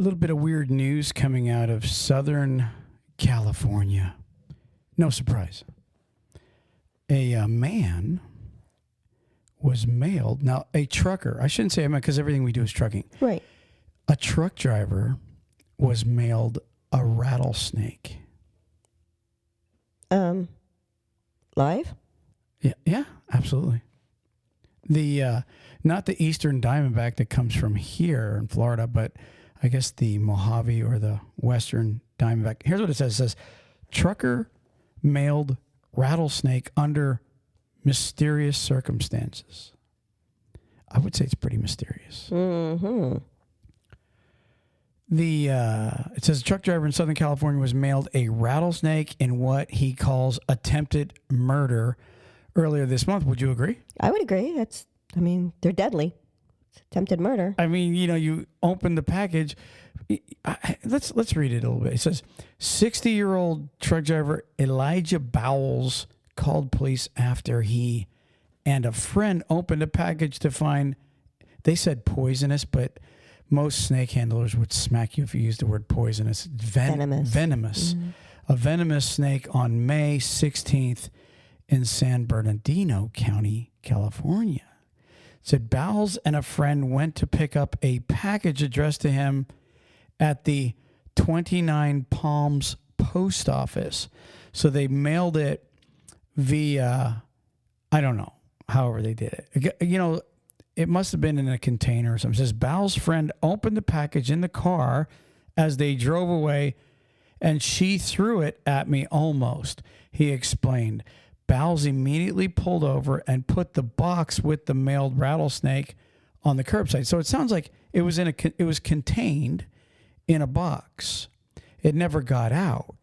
little bit of weird news coming out of Southern California. No surprise. A man was mailed. Now, a trucker. I shouldn't say a man because everything we do is trucking. Right. A truck driver was mailed a rattlesnake. Live? Yeah, absolutely. The not the Eastern Diamondback that comes from here in Florida, but I guess the Mojave or the Western Diamondback. Here's what it says. It says, trucker mailed rattlesnake under mysterious circumstances. I would say it's pretty mysterious. Mm-hmm. It says a truck driver in Southern California was mailed a rattlesnake in what he calls attempted murder earlier this month. Would you agree? I would agree. They're deadly. It's attempted murder. I mean, you open the package. Let's read it a little bit. It says 60-year-old truck driver Elijah Bowles called police after he and a friend opened a package to find, they said poisonous, but most snake handlers would smack you if you used the word poisonous. Venomous. Mm-hmm. A venomous snake on May 16th in San Bernardino County, California. It said Bowles and a friend went to pick up a package addressed to him at the 29 Palms post office. So they mailed it via, I don't know, however they did it. It must have been in a container or something. It says Bowles' friend opened the package in the car as they drove away, and she threw it at me almost, he explained. Bowles immediately pulled over and put the box with the mailed rattlesnake on the curbside. So it sounds like it was contained in a box. It never got out.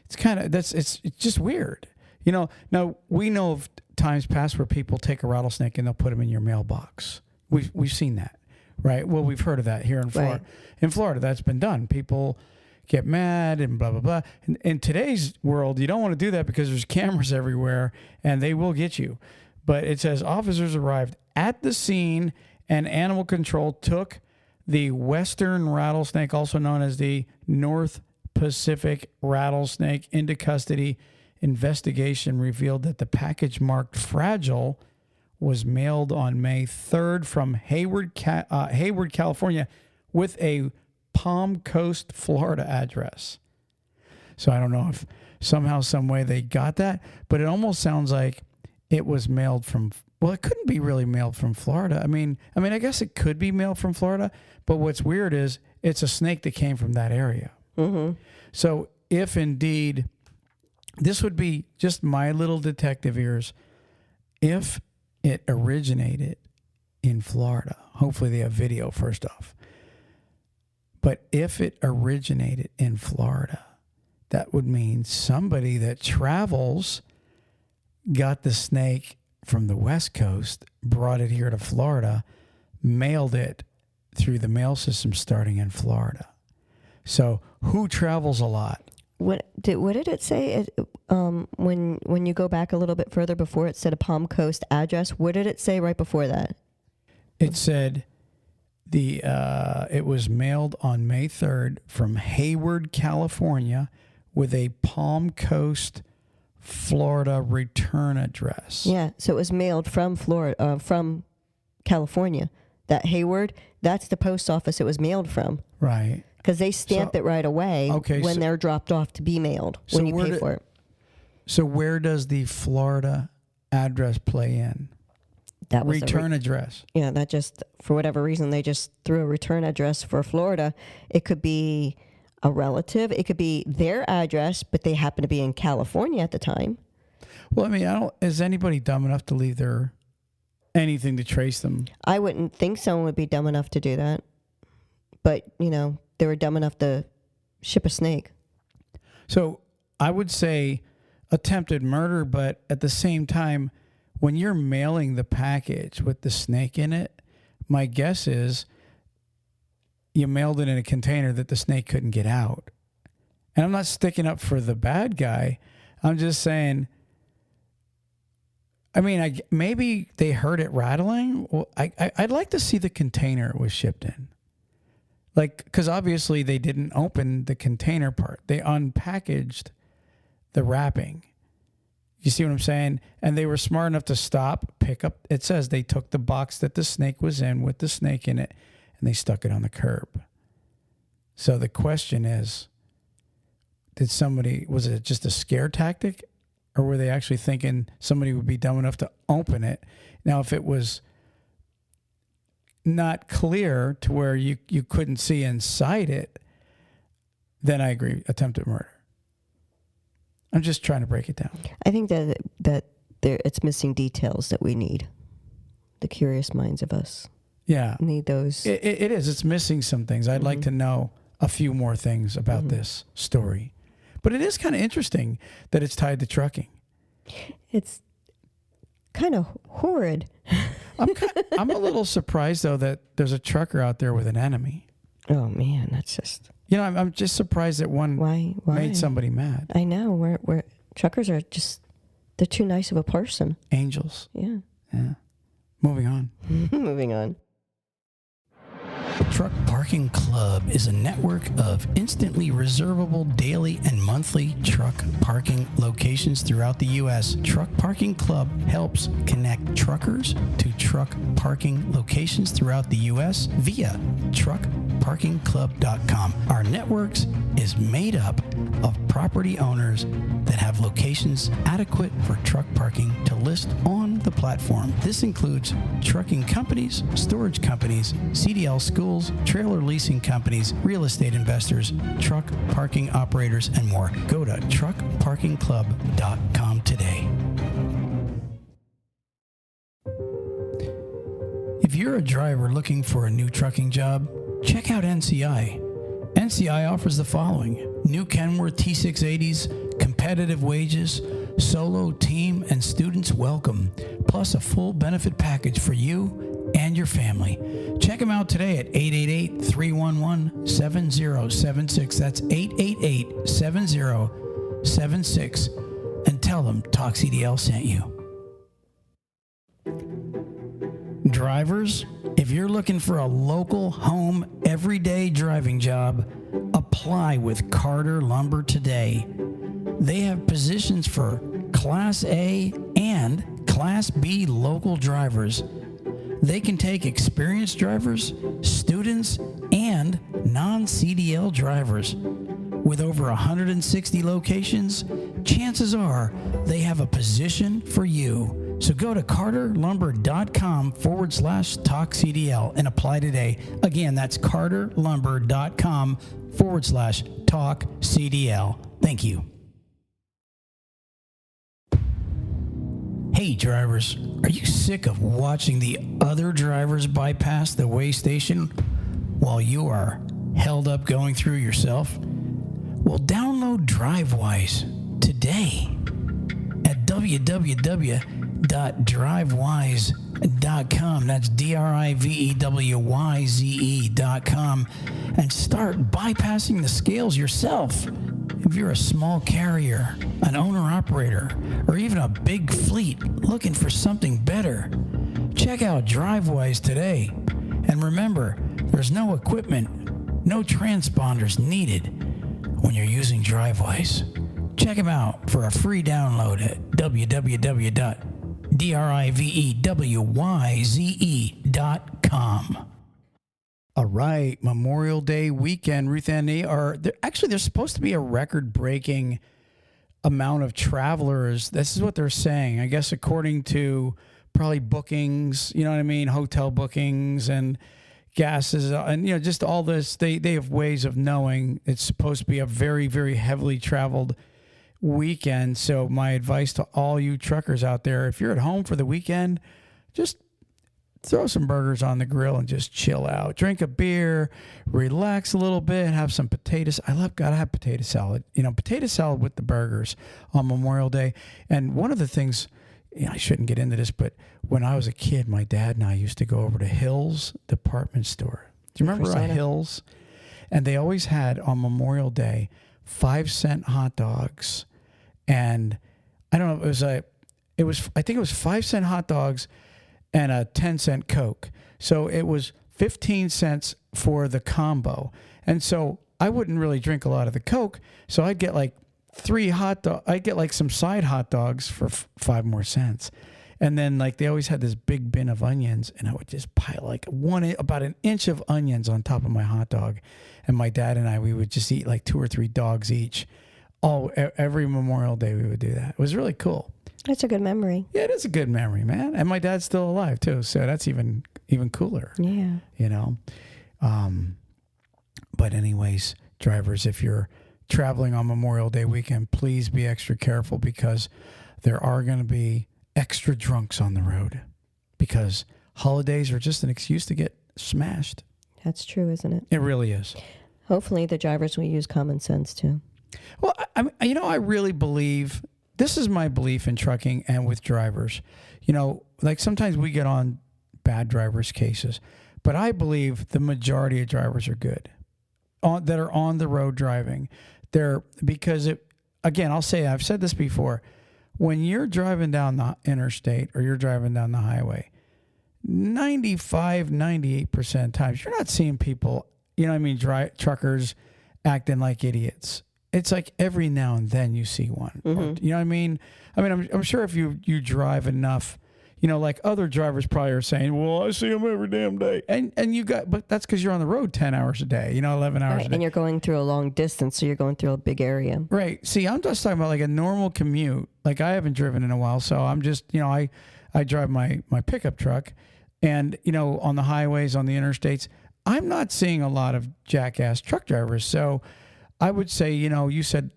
It's just weird. Now we know of times past where people take a rattlesnake and they'll put them in your mailbox. We've seen that, right? Well, we've heard of that here in Florida. Right. In Florida, that's been done. People get mad and blah, blah, blah. In today's world, you don't want to do that because there's cameras everywhere and they will get you. But it says officers arrived at the scene and animal control took the western rattlesnake, also known as the North Pacific rattlesnake, into custody. Investigation revealed that the package marked fragile was mailed on May 3rd from Hayward, California with a Palm Coast, Florida address. So I don't know if somehow, some way they got that, but it almost sounds like it was mailed from, well, it couldn't be really mailed from Florida. I mean, I guess it could be mailed from Florida, but what's weird is it's a snake that came from that area. Mm-hmm. So if indeed, this would be just my little detective ears, if it originated in Florida, hopefully they have video first off, but if it originated in Florida, that would mean somebody that travels got the snake from the West Coast, brought it here to Florida, mailed it through the mail system starting in Florida. So who travels a lot? What did it say? When you go back a little bit further before it said a Palm Coast address, what did it say right before that? It said it was mailed on May 3rd from Hayward, California, with a Palm Coast, Florida return address. Yeah, so it was mailed from Florida, from California. That Hayward, that's the post office it was mailed from. Right. Because they stamp it right away when they're dropped off to be mailed, when you pay for it. So where does the Florida address play in? That was return address. Yeah, that just, for whatever reason, they just threw a return address for Florida. It could be a relative. It could be their address, but they happen to be in California at the time. Well, is anybody dumb enough to leave anything to trace them? I wouldn't think someone would be dumb enough to do that. But, they were dumb enough to ship a snake. So I would say attempted murder, but at the same time, when you're mailing the package with the snake in it, my guess is you mailed it in a container that the snake couldn't get out. And I'm not sticking up for the bad guy. I'm just saying, maybe they heard it rattling. Well, I'd like to see the container it was shipped in. Like, because obviously they didn't open the container part. They unpackaged the wrapping. You see what I'm saying? And they were smart enough to stop, pick up. It says they took the box that the snake was in with the snake in it, and they stuck it on the curb. So the question is, was it just a scare tactic? Or were they actually thinking somebody would be dumb enough to open it? Now, if it was not clear to where you couldn't see inside it, then I agree, attempted murder. I'm just trying to break it down. I think that it's missing details that we need. The curious minds of us. Yeah. Need those. It is. It's missing some things. I'd like to know a few more things about this story. But it is kind of interesting that it's tied to trucking. It's kind of horrid. I'm a little surprised, though, that there's a trucker out there with an enemy. Oh, man, that's just... I'm just surprised that one made somebody mad. I know. We're truckers are just... They're too nice of a person. Angels. Yeah. Yeah. Moving on. Moving on. Truck Parking Club is a network of instantly reservable daily and monthly truck parking locations throughout the U.S. Truck Parking Club helps connect truckers to truck parking locations throughout the U.S. via truckparkingclub.com. Our networks is made up of property owners that have locations adequate for truck parking to list on the platform. This includes trucking companies, storage companies, CDL schools, trailer leasing companies, real estate investors, truck parking operators, and more. Go to truckparkingclub.com today. If you're a driver looking for a new trucking job, check out NCI. NCI offers the following: new Kenworth T680s, competitive wages, solo, team, and students welcome, plus a full benefit package for you and your family. Check them out today at 888-311-7076. That's 888-7076. And tell them TalkCDL sent you. Drivers, if you're looking for a local, home, everyday driving job, apply with Carter Lumber today. They have positions for Class A and Class B local drivers. They can take experienced drivers, students, and non-CDL drivers. With over 160 locations, chances are they have a position for you. So go to carterlumber.com/TalkCDL and apply today. Again, that's carterlumber.com/TalkCDL. Thank you. Hey drivers, are you sick of watching the other drivers bypass the weigh station while you are held up going through yourself? Well, download Drivewyze today at www.drivewyze.com. That's DRIVEWYZE.com, and start bypassing the scales yourself. If you're a small carrier, an owner-operator, or even a big fleet looking for something better, check out Drivewyze today. And remember, there's no equipment, no transponders needed when you're using Drivewyze. Check them out for a free download at www.drivewyze.com. All right, Memorial Day weekend, Ruth Ann, there's supposed to be a record-breaking amount of travelers. This is what they're saying. I guess according to probably bookings, you know what I mean, hotel bookings and gases, and just all this. They have ways of knowing it's supposed to be a very, very heavily traveled weekend. So my advice to all you truckers out there: if you're at home for the weekend, just throw some burgers on the grill and just chill out. Drink a beer, relax a little bit, have some potatoes. Gotta have potato salad. Potato salad with the burgers on Memorial Day. And one of the things, I shouldn't get into this, but when I was a kid, my dad and I used to go over to Hills department store. Do you remember Hills? And they always had on Memorial Day 5-cent hot dogs. And I don't know, I think it was 5-cent hot dogs and a 10-cent Coke. So it was 15 cents for the combo. And so I wouldn't really drink a lot of the Coke. So I'd get like 3 hot dogs. I'd get like some side hot dogs for 5 more cents. And then like they always had this big bin of onions, and I would just pile like about an inch of onions on top of my hot dog. And my dad and I, we would just eat like 2 or 3 dogs each. Every Memorial Day we would do that. It was really cool. That's a good memory. Yeah, it is a good memory, man. And my dad's still alive too, so that's even cooler. Yeah. You know. But anyways, drivers, if you're traveling on Memorial Day weekend, please be extra careful, because there are going to be extra drunks on the road, because holidays are just an excuse to get smashed. That's true, isn't it? It really is. Hopefully the drivers will use common sense too. Well, I really believe, this is my belief in trucking and with drivers. You know, like sometimes we get on bad drivers' cases, but I believe the majority of drivers are good that are on the road driving. Because again, I'll say, I've said this before, when you're driving down the interstate or you're driving down the highway, 98% of times you're not seeing people, truckers acting like idiots. It's like every now and then you see one. Mm-hmm. You know what I mean? I'm sure if you drive enough, like other drivers probably are saying, well, I see them every damn day. But that's because you're on the road 10 hours a day, 11 hours a day. And you're going through a long distance, so you're going through a big area. Right. See, I'm just talking about like a normal commute. Like I haven't driven in a while, so I'm just, I drive my pickup truck, and, on the highways, on the interstates, I'm not seeing a lot of jackass truck drivers. So I would say, you said,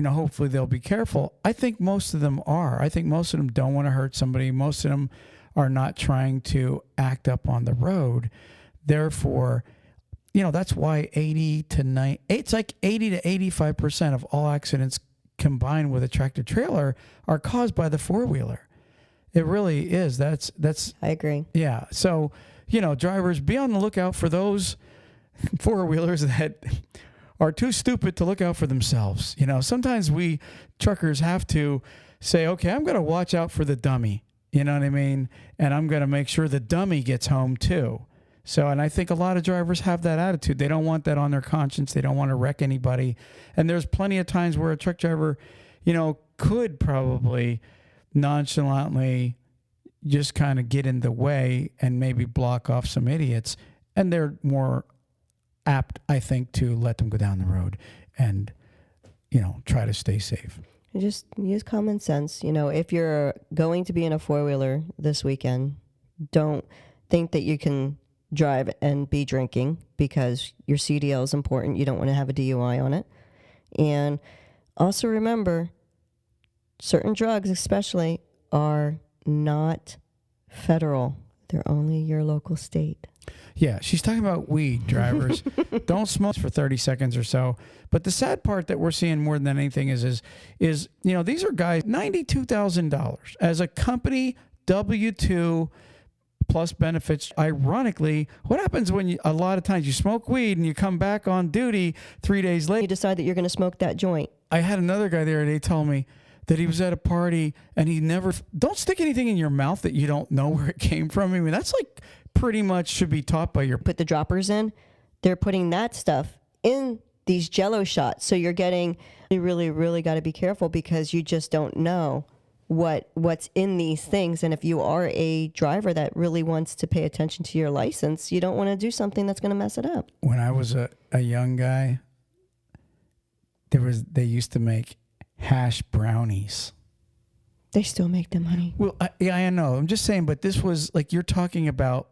hopefully they'll be careful. I think most of them are. I think most of them don't want to hurt somebody. Most of them are not trying to act up on the road. Therefore, that's why 80 to 85% of all accidents combined with a tractor trailer are caused by the four-wheeler. It really is. That's I agree. Yeah. So, drivers, be on the lookout for those four-wheelers that are too stupid to look out for themselves. Sometimes we truckers have to say, okay, I'm going to watch out for the dummy. You know what I mean? And I'm going to make sure the dummy gets home too. So, and I think a lot of drivers have that attitude. They don't want that on their conscience. They don't want to wreck anybody. And there's plenty of times where a truck driver, could probably nonchalantly just kind of get in the way and maybe block off some idiots. And they're more apt, I think, to let them go down the road and, try to stay safe. Just use common sense. If you're going to be in a four-wheeler this weekend, don't think that you can drive and be drinking, because your CDL is important. You don't want to have a DUI on it. And also remember, certain drugs especially are not federal. They're only your local state. Yeah, she's talking about weed, drivers. Don't smoke for 30 seconds or so. But the sad part that we're seeing more than anything is these are guys, $92,000 as a company, W-2 plus benefits. Ironically, what happens when a lot of times you smoke weed and you come back on duty 3 days later? You decide that you're going to smoke that joint. I had another guy the other day tell me that he was at a party and don't stick anything in your mouth that you don't know where it came from. I mean, that's like pretty much should be taught by your... Put the droppers in. They're putting that stuff in these Jell-O shots. So you're getting... You really, really got to be careful, because you just don't know what's in these things. And if you are a driver that really wants to pay attention to your license, you don't want to do something that's going to mess it up. When I was a young guy, they used to make hash brownies. They still make them, honey. Well, I know. I'm just saying, but this was like, you're talking about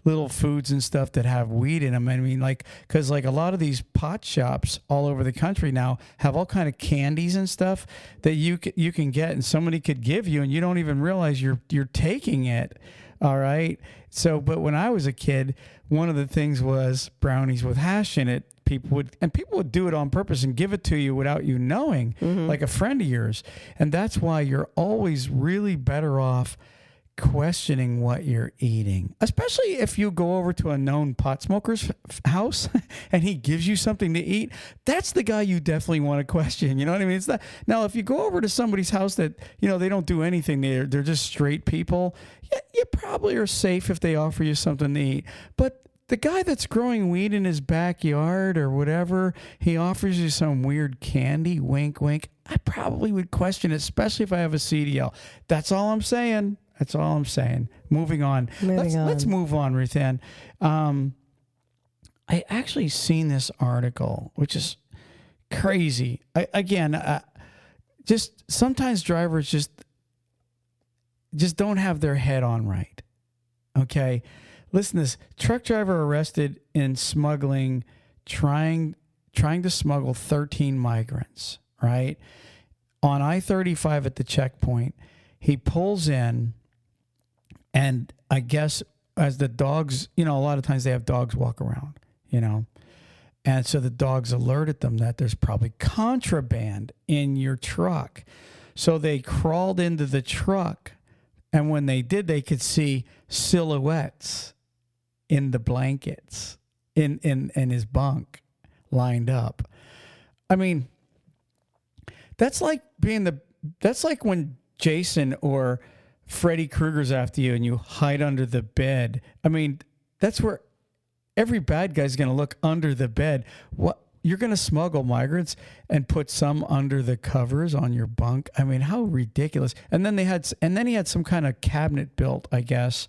little foods and stuff that have weed in them. I mean, because a lot of these pot shops all over the country now have all kind of candies and stuff that you can get and somebody could give you, and you don't even realize you're taking it. All right. So, but when I was a kid, one of the things was brownies with hash in it. People would do it on purpose and give it to you without you knowing, like a friend of yours. And that's why you're always really better off questioning what you're eating, especially if you go over to a known pot smoker's house and he gives you something to eat. That's the guy you definitely want to question. You know what I mean? It's not, now, if you go over to somebody's house that, they don't do anything, they're just straight people, you probably are safe if they offer you something to eat. But the guy that's growing weed in his backyard or whatever, he offers you some weird candy, wink, wink. I probably would question it, especially if I have a CDL. That's all I'm saying. That's all I'm saying. Moving on. Let's move on, Ruth Ann. I actually seen this article, which is crazy. Just sometimes drivers just don't have their head on right. Okay? Listen to this. Truck driver arrested in smuggling, trying to smuggle 13 migrants, right? On I-35 at the checkpoint, he pulls in, and I guess as the dogs, a lot of times they have dogs walk around, and so the dogs alerted them that there's probably contraband in your truck. So they crawled into the truck, and when they did, they could see silhouettes in the blankets, in his bunk, lined up. I mean, that's like when Jason or Freddy Krueger's after you and you hide under the bed. I mean, that's where every bad guy's going to look under the bed. What, you're going to smuggle migrants and put some under the covers on your bunk? I mean, how ridiculous. And then he had some kind of cabinet built, I guess.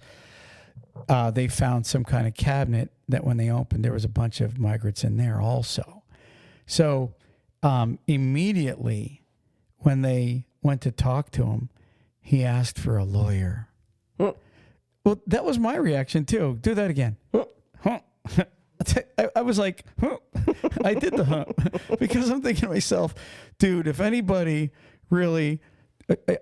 They found some kind of cabinet that when they opened, there was a bunch of migrants in there also. So immediately when they went to talk to him, he asked for a lawyer. Well, that was my reaction too. Do that again. I was like, I did the because I'm thinking to myself, dude, if anybody really,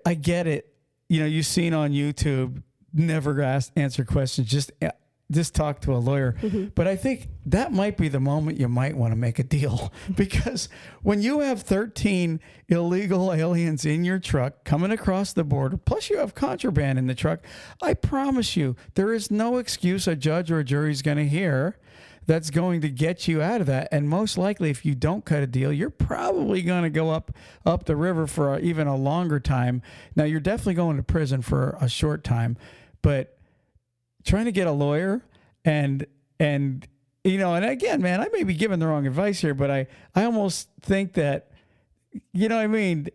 I get it. You've seen on YouTube, never answer questions, just talk to a lawyer. Mm-hmm. But I think that might be the moment you might want to make a deal, because when you have 13 illegal aliens in your truck coming across the border, plus you have contraband in the truck, I promise you there is no excuse a judge or a jury is going to hear that's going to get you out of that. And most likely, if you don't cut a deal, you're probably going to go up the river for even a longer time. Now, you're definitely going to prison for a short time, but trying to get a lawyer and again, man, I may be giving the wrong advice here, but I almost think that, what I mean?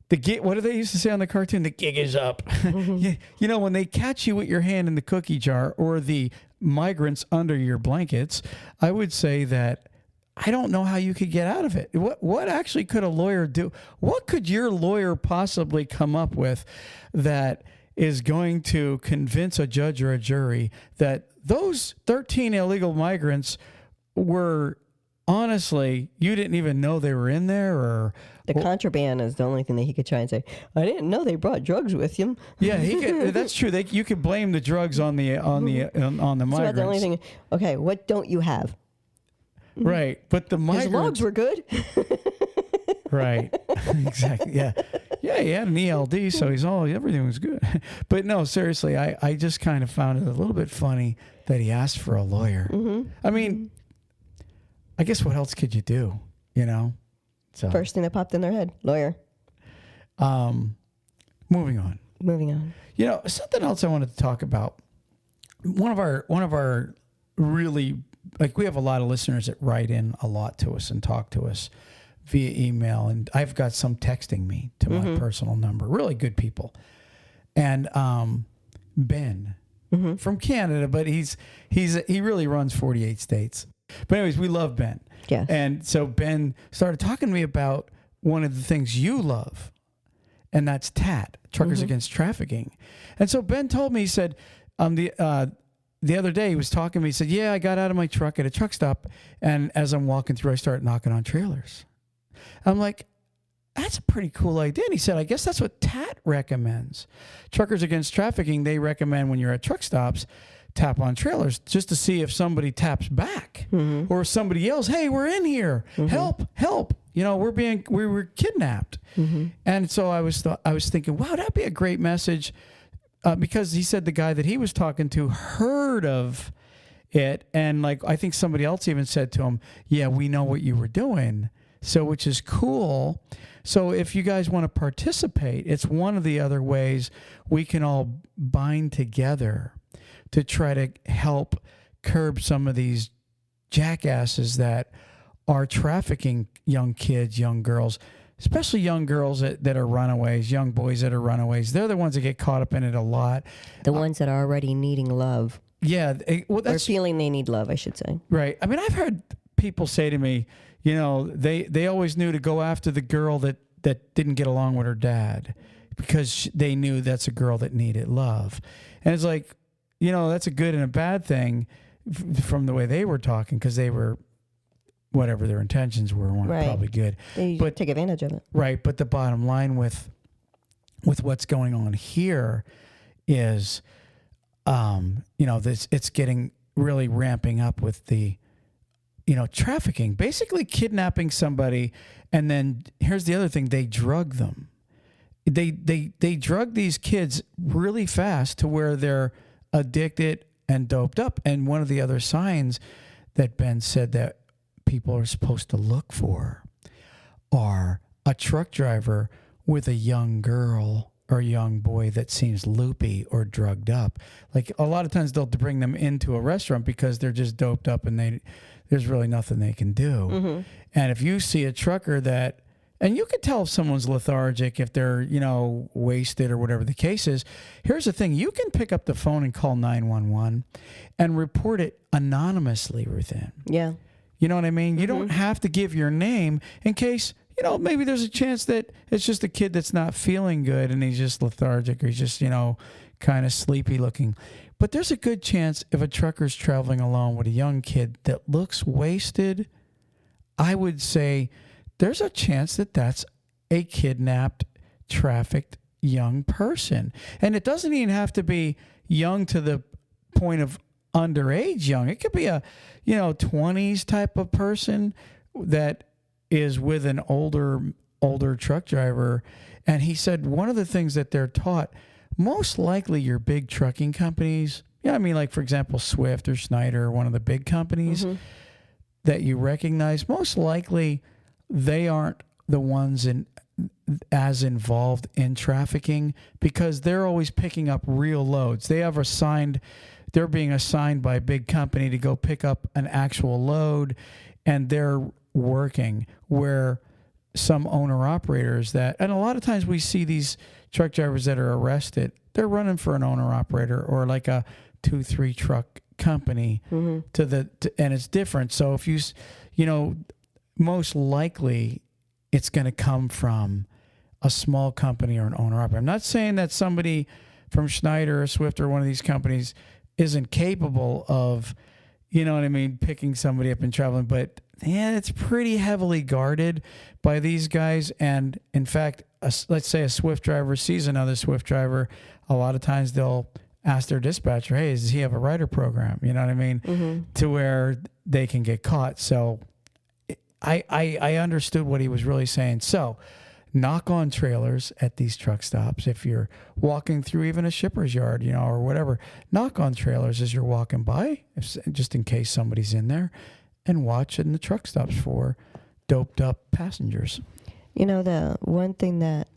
The gig, what do they used to say on the cartoon? The gig is up. Mm-hmm. When they catch you with your hand in the cookie jar or the migrants under your blankets, I would say that I don't know how you could get out of it. What actually could a lawyer do? What could your lawyer possibly come up with that is going to convince a judge or a jury that those 13 illegal migrants were, honestly, you didn't even know they were in there? Or the contraband is the only thing that he could try and say. I didn't know they brought drugs with him. Yeah, he could. That's true. You could blame the drugs on the migrants. That's about the only thing. Okay, what don't you have? Right, but the migrants. His logs were good. Right. Exactly. Yeah. Yeah, he had an ELD, so everything was good. But no, seriously, I just kind of found it a little bit funny that he asked for a lawyer. Mm-hmm. I mean, I guess what else could you do, So first thing that popped in their head, lawyer. Moving on. Something else I wanted to talk about. One of our really, we have a lot of listeners that write in a lot to us and talk to us via email, and I've got some texting me to my personal number. Really good people. And Ben from Canada, but he really runs 48 states. But anyways, we love Ben. Yes. And so Ben started talking to me about one of the things you love, and that's TAT, Truckers Against Trafficking. And so Ben told me, he said, the other day he was talking to me, he said, yeah, I got out of my truck at a truck stop, and as I'm walking through, I started knocking on trailers. I'm like, that's a pretty cool idea. And he said, I guess that's what TAT recommends. Truckers Against Trafficking, they recommend when you're at truck stops, tap on trailers just to see if somebody taps back or somebody yells, hey, we're in here. Help. We were kidnapped. And so I was thinking, wow, that'd be a great message, because he said the guy that he was talking to heard of it. And I think somebody else even said to him, yeah, we know what you were doing. So, which is cool. So if you guys want to participate, it's one of the other ways we can all bind together to try to help curb some of these jackasses that are trafficking young kids, young girls, especially young girls that are runaways, young boys that are runaways. They're the ones that get caught up in it a lot. The ones that are already needing love. Yeah. Or feeling they need love, I should say. Right. I mean, I've heard people say to me, they always knew to go after the girl that didn't get along with her dad because they knew that's a girl that needed love. And it's like, that's a good and a bad thing from the way they were talking, because they were, whatever their intentions weren't probably good. They take advantage of it. Right. But the bottom line with what's going on here is, it's getting really ramping up with the, trafficking, basically kidnapping somebody. And then here's the other thing. They drug them. They drug these kids really fast to where they're addicted and doped up. And one of the other signs that Ben said that people are supposed to look for are a truck driver with a young girl or young boy that seems loopy or drugged up. Like a lot of times they'll bring them into a restaurant because they're just doped up and there's really nothing they can do. Mm-hmm. And if you see a trucker and you can tell if someone's lethargic, if they're, wasted or whatever the case is. Here's the thing. You can pick up the phone and call 911 and report it anonymously within. Yeah. You know what I mean? You don't have to give your name in case, maybe there's a chance that it's just a kid that's not feeling good and he's just lethargic or he's just, kind of sleepy looking. But there's a good chance if a trucker's traveling alone with a young kid that looks wasted, I would say there's a chance that that's a kidnapped, trafficked young person. And it doesn't even have to be young to the point of underage young. It could be a 20s type of person that is with an older truck driver. And he said one of the things that they're taught, most likely your big trucking companies, like for example Swift or Schneider, one of the big companies that you recognize, most likely they aren't the ones as involved in trafficking because they're always picking up real loads. They're being assigned by a big company to go pick up an actual load, and they're working where some owner-operators and a lot of times we see these truck drivers that are arrested, they're running for an owner-operator or like a 2-3 truck company and it's different. So if most likely it's going to come from a small company or an owner-operator. I'm not saying that somebody from Schneider or Swift or one of these companies isn't capable of, picking somebody up and traveling, but it's pretty heavily guarded by these guys. And in fact, let's say a Swift driver sees another Swift driver, a lot of times they'll ask their dispatcher, hey, does he have a rider program? You know what I mean? To where they can get caught. So I understood what he was really saying. So knock on trailers at these truck stops. If you're walking through even a shipper's yard, or whatever, knock on trailers as you're walking by, just in case somebody's in there, and watch in the truck stops for doped up passengers. The one thing that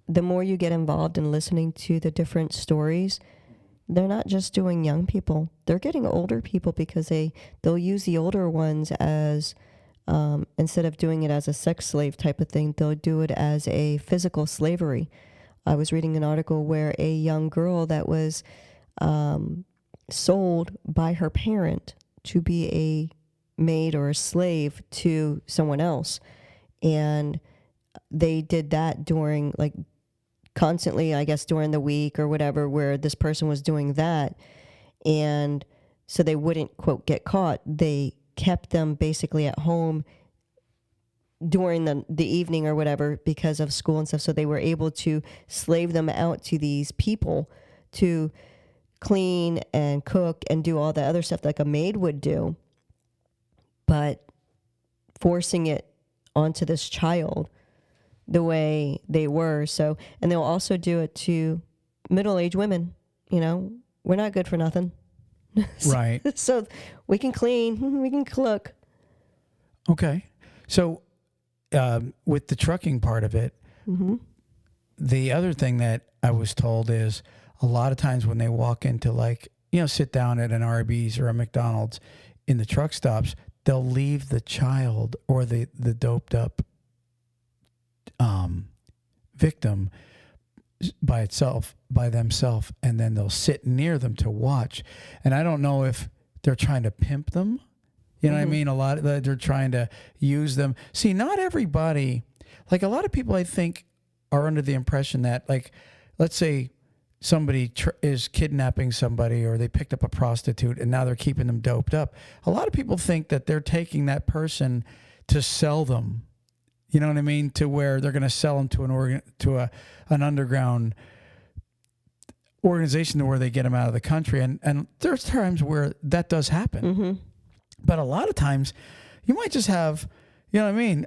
the more you get involved in listening to the different stories, they're not just doing young people. They're getting older people because they'll use the older ones as instead of doing it as a sex slave type of thing, they'll do it as a physical slavery. I was reading an article where a young girl that was sold by her parent to be a maid or a slave to someone else. And they did that during, constantly, I guess, during the week or whatever, where this person was doing that. And so they wouldn't, quote, get caught. They kept them basically at home during the evening or whatever because of school and stuff. So they were able to slave them out to these people to clean and cook and do all the other stuff like a maid would do, but forcing it onto this child the way they were. So, and they'll also do it to middle-aged women. We're not good for nothing. Right. So we can clean, we can cook. Okay. So with the trucking part of it, the other thing that I was told is a lot of times when they walk into sit down at an Arby's or a McDonald's in the truck stops, they'll leave the child or the doped up victim by themselves, and then they'll sit near them to watch. And I don't know if they're trying to pimp them. You know what I mean? A lot of they're trying to use them. See, not everybody, like a lot of people I think are under the impression that, like, let's say somebody is kidnapping somebody, or they picked up a prostitute and now they're keeping them doped up. A lot of people think that they're taking that person to sell them. You know what I mean? To where they're going to sell them to an underground organization to where they get them out of the country. And there's times where that does happen. But a lot of times you might just have, you know what I mean?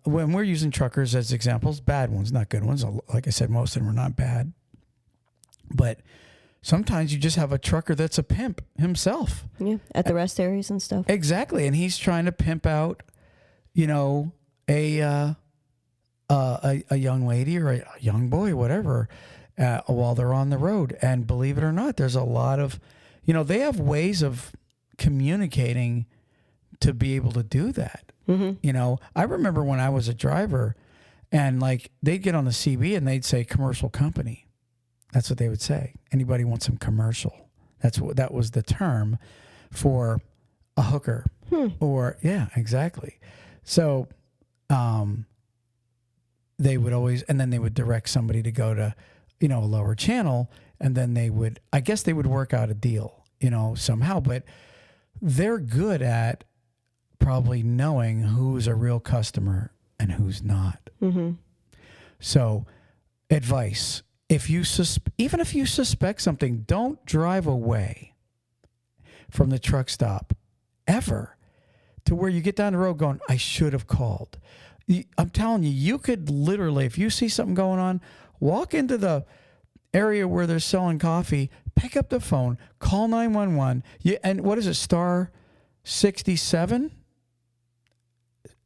When we're using truckers as examples, bad ones, not good ones. Like I said, most of them are not bad. But sometimes you just have a trucker that's a pimp himself. Yeah, at the rest areas and stuff. Exactly. And he's trying to pimp out, a young lady or a young boy, whatever, while they're on the road. And believe it or not, there's a lot of, they have ways of communicating to be able to do that. I remember when I was a driver, and like they'd get on the CB and they'd say commercial company. That's what they would say. Anybody want some commercial? That was the term for a hooker. Or yeah, exactly. So they would always, and then they would direct somebody to go to, a lower channel, and then they would work out a deal, somehow. But they're good at probably knowing who's a real customer and who's not. So, advice: even if you suspect something, don't drive away from the truck stop ever, to where you get down the road going, I should have called. I'm telling you, you could literally, if you see something going on, walk into the area where they're selling coffee, pick up the phone, call 911. And what is it, star 67?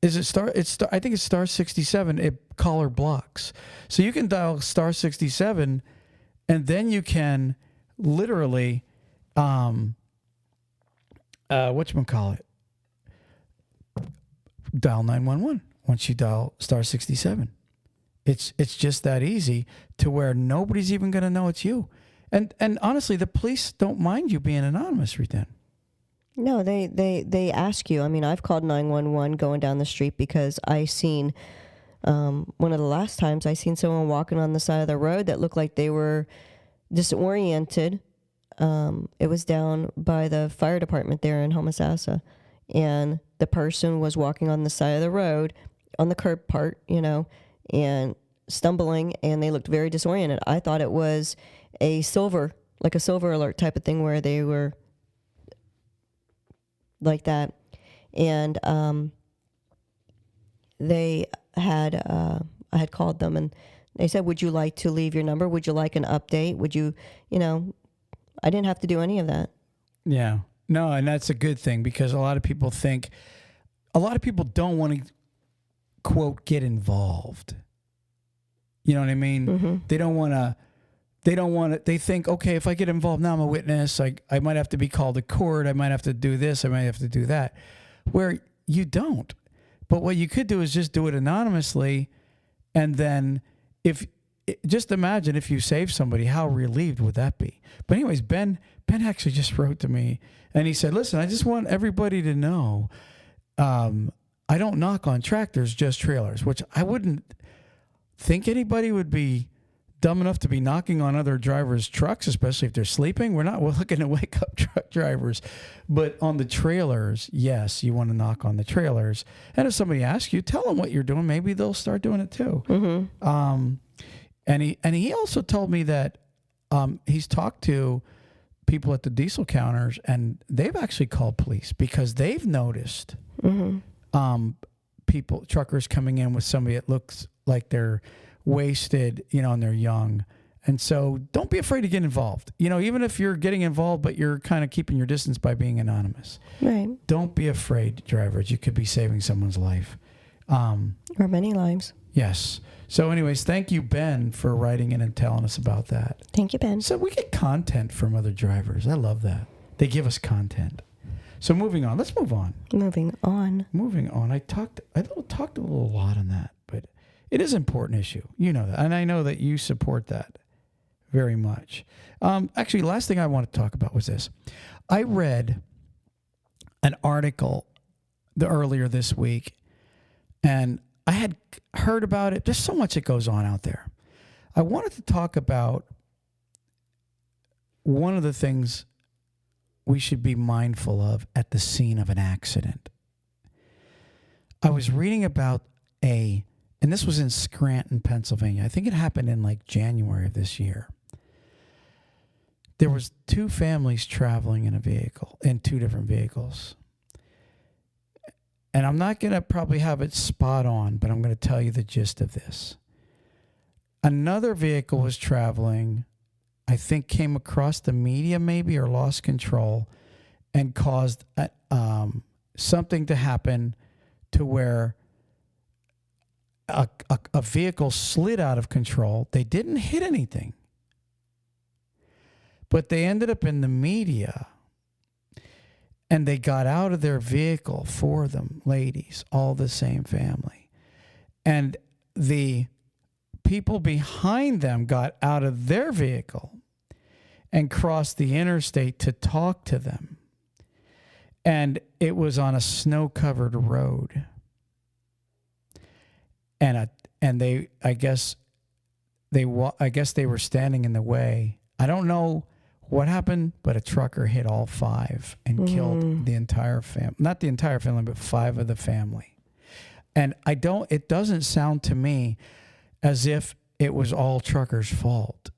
Is it star? I think it's star 67. It caller blocks. So you can dial star 67, and then you can literally, whatchamacallit, dial 911 once you dial star 67. It's just that easy, to where nobody's even going to know it's you. And honestly, the police don't mind you being anonymous, Rita. No, they ask you. I mean, I've called 911 going down the street because I seen, one of the last times I seen someone walking on the side of the road that looked like they were disoriented. It was down by the fire department there in Homosassa, and the person was walking on the side of the road on the curb part, and stumbling, and they looked very disoriented. I thought it was a silver alert type of thing, where they were like that. And they had I had called them, and they said, would you like to leave your number? Would you like an update? Would you, I didn't have to do any of that. Yeah. No, and that's a good thing, because a lot of people don't want to, quote, get involved. You know what I mean? They don't want to, they think, okay, if I get involved now, I'm a witness. I might have to be called to court. I might have to do this. I might have to do that. Where you don't. But what you could do is just do it anonymously. And then just imagine if you save somebody, how relieved would that be? But anyways, Ben actually just wrote to me, and he said, listen, I just want everybody to know, I don't knock on tractors, just trailers, which I wouldn't think anybody would be dumb enough to be knocking on other drivers' trucks, especially if they're sleeping. We're looking to wake up truck drivers. But on the trailers, yes, you want to knock on the trailers. And if somebody asks you, tell them what you're doing. Maybe they'll start doing it too. And he also told me that he's talked to people at the diesel counters, and they've actually called police because they've noticed truckers coming in with somebody that looks like they're wasted, and they're young. And so don't be afraid to get involved. Even if you're getting involved, but you're kind of keeping your distance by being anonymous. Right. Don't be afraid, drivers. You could be saving someone's life. Or many lives. Yes. So anyways, thank you, Ben, for writing in and telling us about that. Thank you, Ben. So we get content from other drivers. I love that. They give us content. So moving on. Let's move on. Moving on. I talked a little lot on that, but it is an important issue. You know that. And I know that you support that very much. Actually, last thing I want to talk about was this. I read an article earlier this week, and I had heard about it. There's so much that goes on out there. I wanted to talk about one of the things we should be mindful of at the scene of an accident. I was reading about and this was in Scranton, Pennsylvania. I think it happened in like January of this year. There was two families traveling in two different vehicles. And I'm not going to probably have it spot on, but I'm going to tell you the gist of this. Another vehicle was traveling, I think came across the median maybe or lost control and caused something to happen to where a vehicle slid out of control. They didn't hit anything, but they ended up in the media. And they got out of their vehicle, four of them, ladies, all the same family. And the people behind them got out of their vehicle and crossed the interstate to talk to them. And it was on a snow-covered road. And I guess they were standing in the way. I don't know what happened, but a trucker hit all five and killed the entire family. Not the entire family, but five of the family. And it doesn't sound to me as if it was all truckers' fault.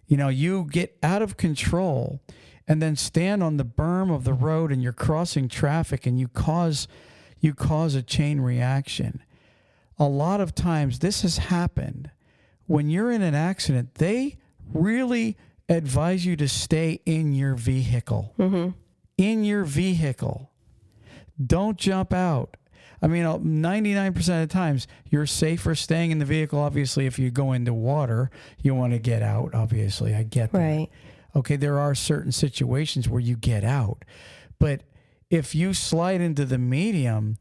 You know, you get out of control and then stand on the berm of the road and you're crossing traffic and you cause a chain reaction. A lot of times this has happened when you're in an accident. They really advise you to stay in your vehicle. Mm-hmm. In your vehicle. Don't jump out. I mean, 99% of the times, you're safer staying in the vehicle. Obviously, if you go into water, you want to get out. Obviously, I get that. Right. Okay, there are certain situations where you get out. But if you slide into the medium,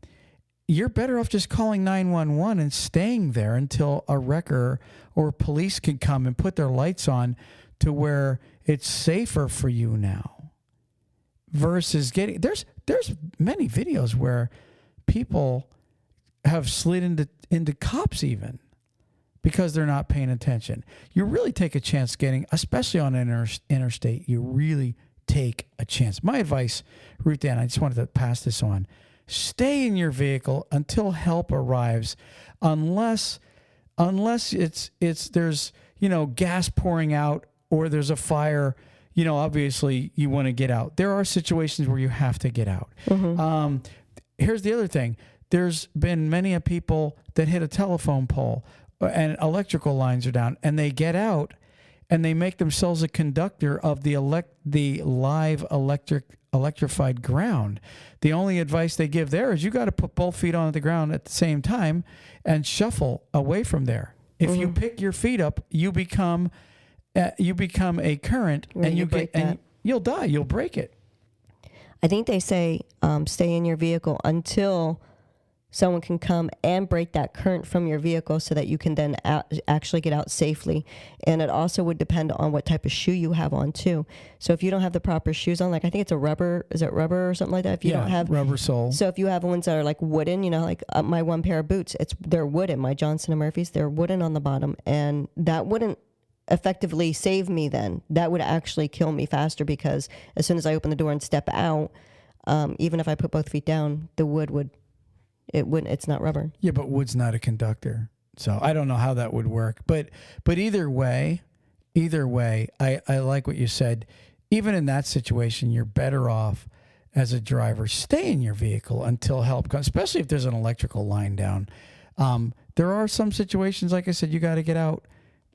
you're better off just calling 911 and staying there until a wrecker or police can come and put their lights on to where it's safer for you now versus there's many videos where people have slid into cops even because they're not paying attention. You really take a chance especially on an interstate, you really take a chance. My advice, Ruth Ann, I just wanted to pass this on. Stay in your vehicle until help arrives, unless there's, gas pouring out or there's a fire, obviously you want to get out. There are situations where you have to get out. Mm-hmm. Here's the other thing. There's been many people that hit a telephone pole and electrical lines are down, and they get out and they make themselves a conductor of the live electrified ground. The only advice they give there is you got to put both feet on the ground at the same time and shuffle away from there. If you pick your feet up, you become a current, and you'll die. You'll break it. I think they say stay in your vehicle until someone can come and break that current from your vehicle so that you can then actually get out safely. And it also would depend on what type of shoe you have on too. So if you don't have the proper shoes on, like I think it's a rubber, is it rubber or something like that? If you don't have rubber sole. So if you have ones that are like wooden, like my one pair of boots, they're wooden. My Johnson & Murphy's, they're wooden on the bottom, and that wouldn't effectively save me then. That would actually kill me faster because as soon as I open the door and step out, even if I put both feet down, the wood it's not rubber. Yeah, but wood's not a conductor. So I don't know how that would work. But either way, I like what you said. Even in that situation, you're better off as a driver, stay in your vehicle until help comes, especially if there's an electrical line down. There are some situations, like I said, you got to get out.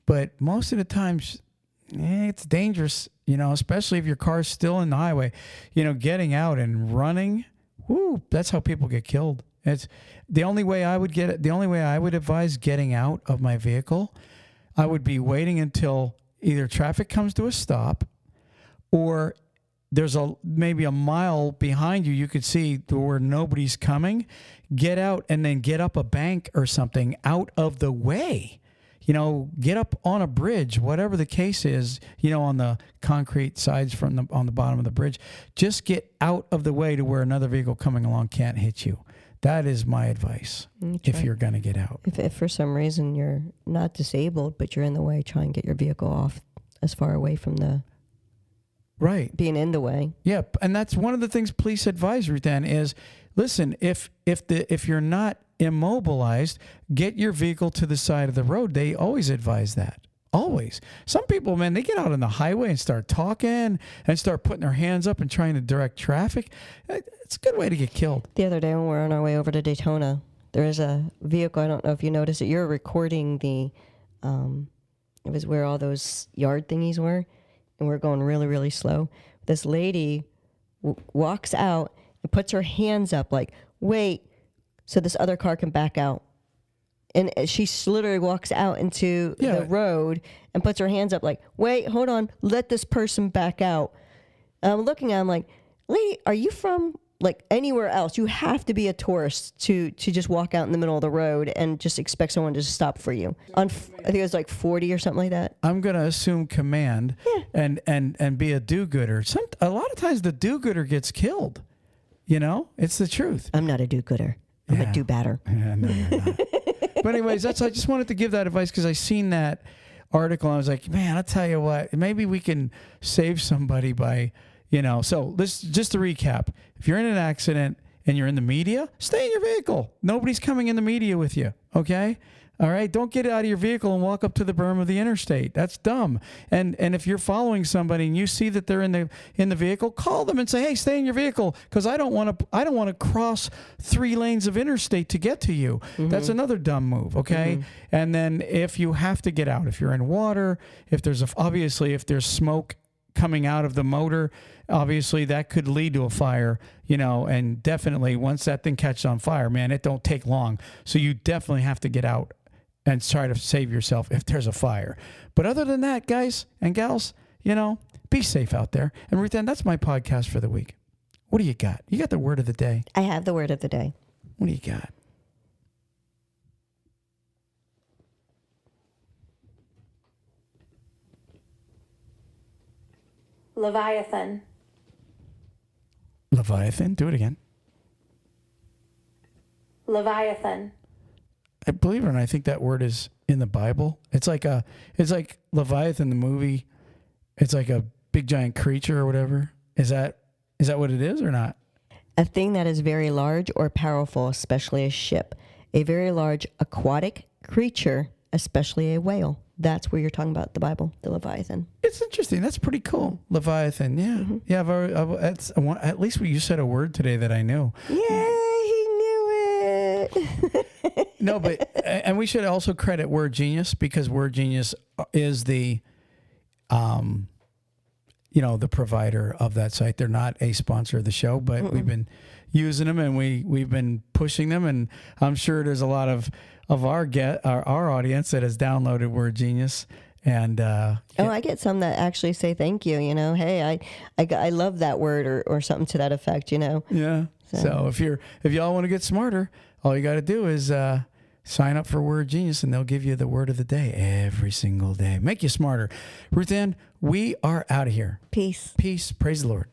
But most of the times, it's dangerous, especially if your car's still in the highway. Getting out and running, that's how people get killed. It's the only way I would get it. The only way I would advise getting out of my vehicle, I would be waiting until either traffic comes to a stop, or there's maybe a mile behind you. You could see where nobody's coming. Get out and then get up a bank or something out of the way. Get up on a bridge, whatever the case is, on the concrete sides on the bottom of the bridge. Just get out of the way to where another vehicle coming along can't hit you. That is my advice if you're going to get out. If for some reason you're not disabled, but you're in the way, try and get your vehicle off as far away from the... Right. Being in the way. Yep. And that's one of the things police advisory then is, listen, if you're not immobilized, get your vehicle to the side of the road. They always advise that. Always. Some people, man, they get out on the highway and start talking and start putting their hands up and trying to direct traffic. It's a good way to get killed. The other day when we were on our way over to Daytona, there is a vehicle, I don't know if you noticed it, you're recording it was where all those yard thingies were, and we're going really, really slow. This lady walks out and puts her hands up like, wait, so this other car can back out. And she literally walks out into the road and puts her hands up like, wait, hold on, let this person back out. And I'm looking at him like, lady, are you from like anywhere else? You have to be a tourist to just walk out in the middle of the road and just expect someone to stop for you. I think it was like 40 or something like that. I'm going to assume command and be a do-gooder. A lot of times the do-gooder gets killed. It's the truth. I'm not a do-gooder. I'm a do-batter. Yeah, no, you're not. But anyways, I just wanted to give that advice because I seen that article and I was like, man, I'll tell you what, maybe we can save somebody by, So just to recap, if you're in an accident and you're in the media, stay in your vehicle. Nobody's coming in the media with you, okay? All right, don't get out of your vehicle and walk up to the berm of the interstate. That's dumb. And if you're following somebody and you see that they're in the vehicle, call them and say, "Hey, stay in your vehicle because I don't want to cross 3 lanes of interstate to get to you." Mm-hmm. That's another dumb move, okay? Mm-hmm. And then if you have to get out, if you're in water, if there's smoke coming out of the motor, obviously that could lead to a fire, and definitely once that thing catches on fire, man, it don't take long. So you definitely have to get out and try to save yourself if there's a fire. But other than that, guys and gals, be safe out there. And Ruth Ann, that's my podcast for the week. What do you got? You got the word of the day. I have the word of the day. What do you got? Leviathan. Leviathan? Do it again. Leviathan. I believe it or not, I think that word is in the Bible. It's like Leviathan, the movie. It's like a big giant creature or whatever. Is that what it is or not? A thing that is very large or powerful, especially a ship. A very large aquatic creature, especially a whale. That's where you're talking about the Bible, the Leviathan. It's interesting. That's pretty cool. Leviathan. Yeah. Mm-hmm. Yeah. At least you said a word today that I knew. Yay, he knew it. No, and we should also credit Word Genius because Word Genius is the provider of that site. They're not a sponsor of the show, but we've been using them and we've been pushing them, and I'm sure there's a lot of our audience that has downloaded Word Genius. And I get some that actually say thank you. Hey, I love that word or something to that effect. Yeah. So if y'all want to get smarter, all you got to do is sign up for Word Genius, and they'll give you the word of the day every single day. Make you smarter. Ruth Ann, we are out of here. Peace. Peace. Praise the Lord.